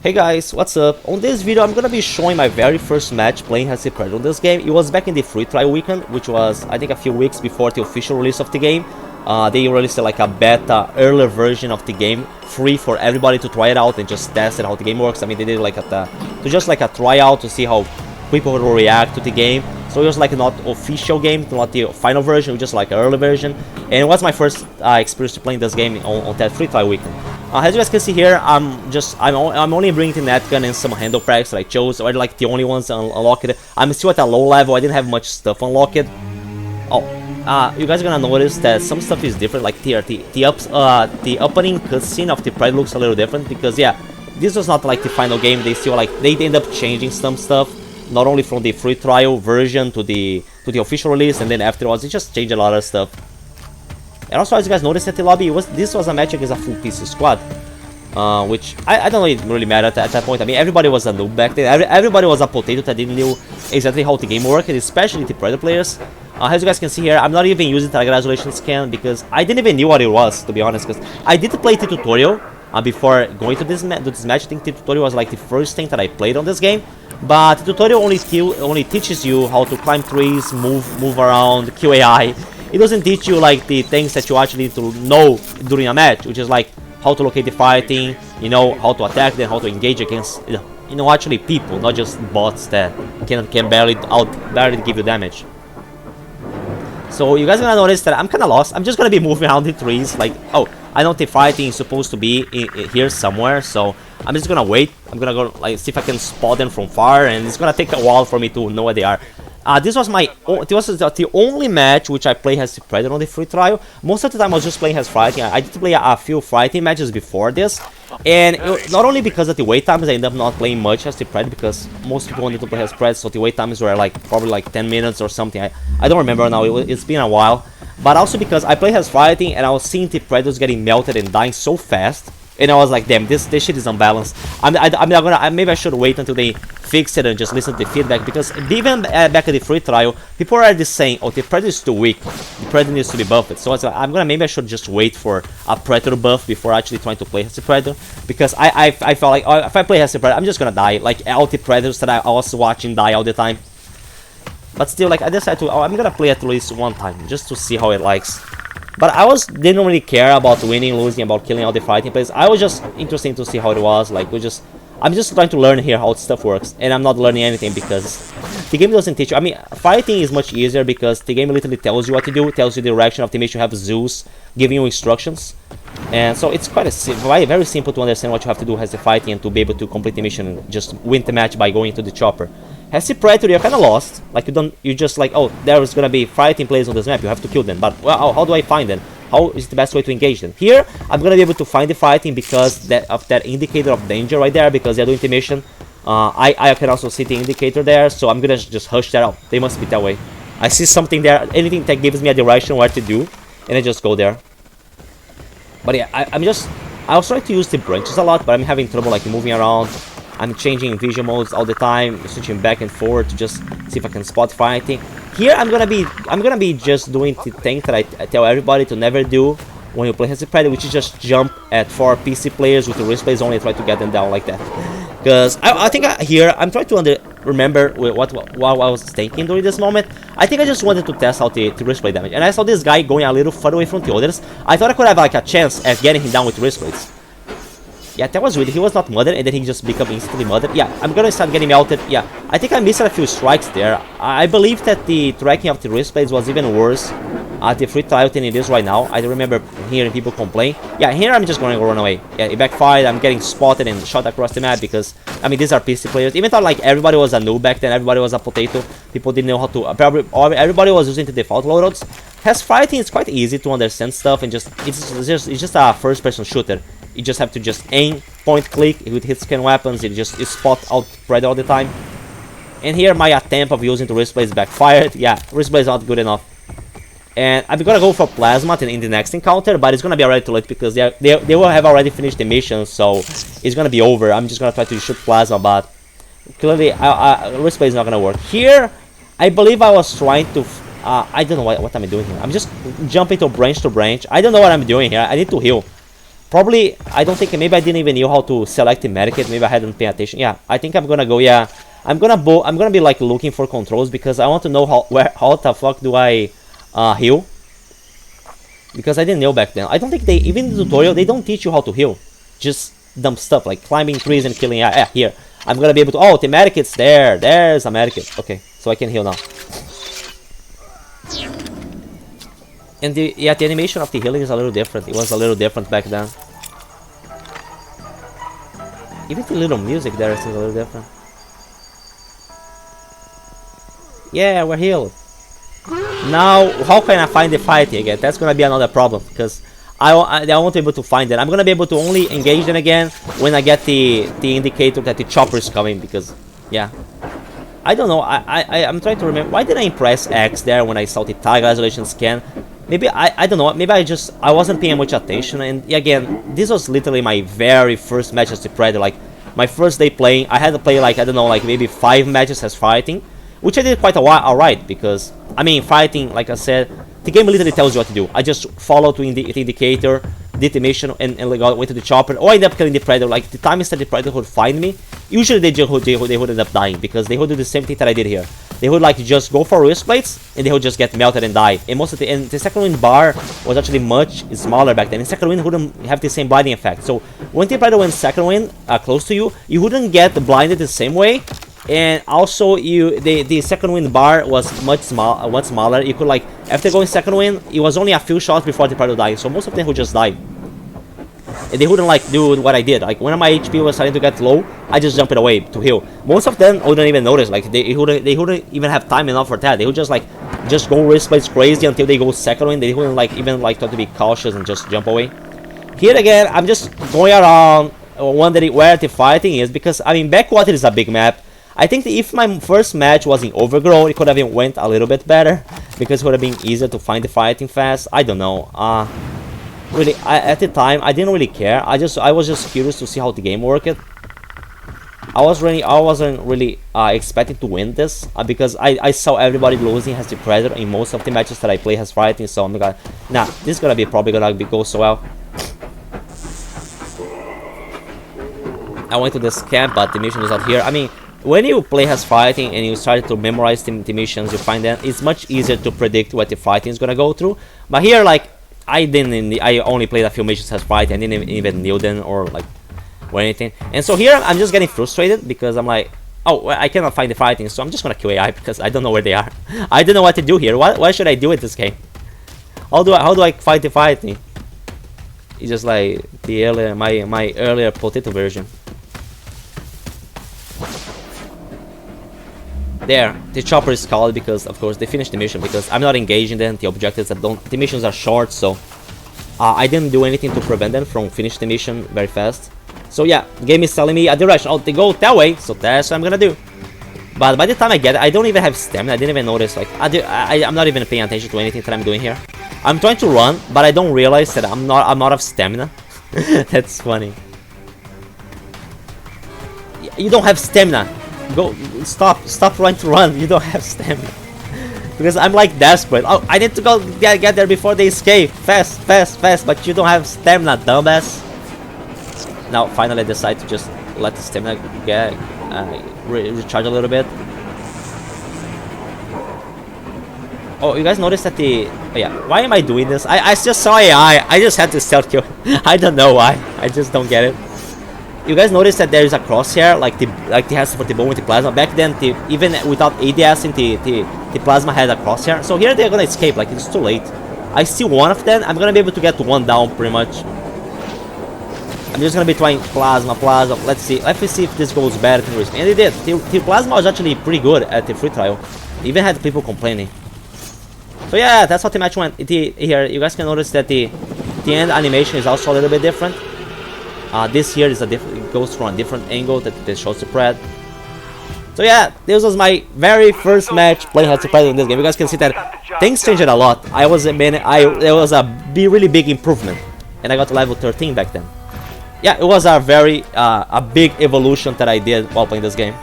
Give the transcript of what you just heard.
Hey guys, what's up? On this video I'm gonna be showing my very first match playing as a Predator on this game. It was back in the free trial weekend, which was I think a few weeks before the official release of the game. They released like a beta earlier version of the game, free for everybody to try it out and just test it how the game works. I mean, they did like just like a tryout to see how people will react to the game. So it was like not official game, not the final version, it was just like an early version. And it was my first experience to playing this game on that free trial weekend. As you guys can see here, I'm only bringing the net gun and some handle packs that I chose. Already like the only ones unlocked. I'm still at a low level. I didn't have much stuff unlocked. Oh, you guys are gonna notice that some stuff is different. Like here, the opening cutscene of the Pride looks a little different because yeah, this was not like the final game. They still like they end up changing some stuff, not only from the free trial version to the official release, and then afterwards it just changed a lot of stuff. And also, as you guys noticed at the lobby, this was a match against a full PC squad, which I don't really matter at that point. I mean, everybody was a noob back then. Everybody was a potato that didn't know exactly how the game worked, especially the Predator players. As you guys can see here, I'm not even using the congratulations scan because I didn't even know what it was, to be honest. Because I did play the tutorial before going to this match. I think the tutorial was like the first thing that I played on this game. But the tutorial only teaches you how to climb trees, move around, kill AI. It doesn't teach you like the things that you actually need to know during a match, which is like how to locate the fighting, you know, how to attack them, how to engage against, you know, actually people, not just bots that can barely give you damage. So you guys are gonna notice that I'm kind of lost. I'm just gonna be moving around the trees. Like, oh, I know the fighting is supposed to be here somewhere, so I'm just gonna wait. I'm gonna go like see if I can spot them from far, and it's gonna take a while for me to know where they are. This was the only match which I played as Predator on the free trial. Most of the time I was just playing as fighting. I did play a few fighting matches before this, and not only because of the wait times, I ended up not playing much as the Predator because most people wanted to play as Predator, so the wait times were like probably like 10 minutes or something. I don't remember now. It's been a while, but also because I played as fighting and I was seeing the Predators getting melted and dying so fast. And I was like, damn, this shit is unbalanced. I'm not gonna. Maybe I should wait until they fix it and just listen to the feedback, because even back at the free trial, people are already saying, oh, the Predator is too weak. The Predator needs to be buffed. So maybe I should just wait for a Predator buff before actually trying to play as a Predator, because I felt like, oh, if I play as a Predator, I'm just gonna die. Like all the Predators that I was watching die all the time. But still, like I decided to, I'm gonna play at least one time just to see how it likes. But didn't really care about winning, losing, about killing all the fighting players. I was just interested to see how it was. Like I'm just trying to learn here how stuff works, and I'm not learning anything because the game doesn't teach you. I mean, fighting is much easier because the game literally tells you what to do, tells you the direction of the mission. You have Zeus giving you instructions, and so it's quite very simple to understand what you have to do as a fighting and to be able to complete the mission and just win the match by going to the chopper. As the Predator, you're kind of lost. Like you just like, oh, there's gonna be fighting players on this map. You have to kill them. But well, how do I find them? How is the best way to engage them? Here, I'm gonna be able to find the fighting because of that indicator of danger right there, because they're doing the mission. I can also see the indicator there, so I'm gonna just hush that out. They must be that way. I see something there, anything that gives me a direction where to do, and I just go there. But yeah, I was trying to use the branches a lot, but I'm having trouble like moving around. I'm changing vision modes all the time, switching back and forth to just see if I can spot fighting. Here I'm gonna be just doing the thing that I tell everybody to never do when you play as a Predator, which is just jump at 4 PC players with the wrist plays only, try to get them down like that. Because I think here I'm trying to remember what I was thinking during this moment. I think I just wanted to test out the wrist play damage, and I saw this guy going a little further away from the others. I thought I could have like a chance at getting him down with wrist plates. Yeah, that was weird. He was not murdered, and then he just became instantly murdered. Yeah, I'm gonna start getting melted. Yeah, I think I missed a few strikes there. I believe that the tracking of the wrist blades was even worse at the free trial than it is right now. I remember hearing people complain. Yeah, here I'm just gonna run away. Yeah, it backfired. I'm getting spotted and shot across the map because, I mean, these are PC players. Even though like everybody was a noob back then, everybody was a potato. People didn't know how to. Everybody was using the default loadouts. As fighting, it's quite easy to understand stuff, and it's just a first-person shooter. You just have to just aim, point, click. With hit scan weapons, you spot out Predator all the time. And here my attempt of using the wrist blades backfired. Yeah, wrist blades not good enough. And I'm gonna go for plasma in the next encounter, but it's gonna be already too late because they will have already finished the mission, so it's gonna be over. I'm just gonna try to shoot plasma, but clearly wrist blade is not gonna work. Here, I believe I was trying to. I don't know what I'm doing here. I'm just jumping to branch. I don't know what I'm doing here. I need to heal. Probably, I don't think, maybe I didn't even know how to select the medikit. Maybe I hadn't paid attention. Yeah, I think I'm gonna go, yeah. I'm gonna be like looking for controls because I want to know how the fuck do I heal. Because I didn't know back then. I don't think they, even in the tutorial, they don't teach you how to heal. Just dumb stuff like climbing trees and killing. Yeah, here. I'm gonna be able to, oh, the medikit's there. There's a medikit. Okay, so I can heal now. And the animation of the healing is a little different. It was a little different back then. Even the little music there is a little different. Yeah, we're healed. Now, how can I find the fighting again? That's gonna be another problem because I won't be able to find it. I'm gonna be able to only engage them again when I get the indicator that the chopper is coming. Because, yeah, I don't know. I'm trying to remember. Why did I press X there when I saw the tiger isolation scan? Maybe I don't know. Maybe I wasn't paying much attention. And again, this was literally my very first match as the Predator. Like my first day playing, I had to play like, I don't know, like maybe 5 matches as fighting, which I did quite a while, alright, because I mean fighting, like I said, the game literally tells you what to do. I just follow to the indicator, did the mission, and went to the chopper, or I ended up killing the Predator. Like the time instead the Predator would find me, usually they would end up dying because they would do the same thing that I did here. They would like just go for wrist plates and they would just get melted and die. And most of the second wind bar was actually much smaller back then. And second wind wouldn't have the same blinding effect. So when the Predator went second wind close to you, you wouldn't get blinded the same way. And also the second wind bar was much smaller. You could like after going second wind, it was only a few shots before the Predator died. So most of them would just die. And they wouldn't like do what I did. Like when my HP was starting to get low, I just jumped away to heal. Most of them wouldn't even notice. Like they wouldn't even have time enough for that. They would just go wrist plates crazy until they go second wind. They wouldn't like even like try to be cautious and just jump away. Here again, I'm just going around wondering where the fighting is because I mean Backwater is a big map. I think that if my first match was in Overgrown, it could have went a little bit better because it would have been easier to find the fighting fast. I don't know. Really, at the time I didn't really care. I was just curious to see how the game worked. I wasn't really expecting to win this because I saw everybody losing as the Predator in most of the matches that I play as fighting. So I'm like, nah, this is gonna be probably gonna go so well. I went to this camp, but the mission is not here. I mean, when you play as fighting and you start to memorize the missions, you find that it's much easier to predict what the fighting is gonna go through. But here, like, I only played a few missions as fighting. I didn't even knew them or anything. And so here I'm just getting frustrated because I'm like, oh, I cannot find the fighting, so I'm just gonna kill AI because I don't know where they are. I don't know what to do here. What should I do with this game? How do I fight the fighting? It's just like the earlier my earlier potato version. There, the chopper is called because, of course, they finished the mission because I'm not engaging them. The objectives the missions are short, so I didn't do anything to prevent them from finishing the mission very fast. So yeah, the game is telling me a direction. Oh, they go that way, so that's what I'm gonna do. But by the time I get it, I don't even have stamina. I didn't even notice. Like I'm not even paying attention to anything that I'm doing here. I'm trying to run, but I don't realize that I'm out of stamina. That's funny. You don't have stamina. Go, stop trying to run. You don't have stamina. Because I'm like desperate. Oh, I need to go get there before they escape. Fast. But you don't have stamina, dumbass. Now, finally, I decide to just let the stamina get recharge a little bit. Oh, you guys noticed that oh, yeah. Why am I doing this? I just saw AI. I just had to stealth kill. I don't know why. I just don't get it. You guys notice that there is a crosshair, like the has for the bomb with the plasma. Back then, even without ADS, the plasma had a crosshair. So here they're gonna escape. Like it's too late. I see one of them. I'm gonna be able to get one down pretty much. I'm just gonna be trying plasma. Let's see if this goes better. And it did. The plasma was actually pretty good at the free trial. Even had people complaining. So yeah, that's how the match went. Here you guys can notice that the end animation is also a little bit different. This here is it goes from a different angle that shows the Pred. So yeah, this was my very first match playing as the Pred in this game. You guys can see that things changed a lot. There was a really big improvement, and I got to level 13 back then. Yeah, it was a very a big evolution that I did while playing this game.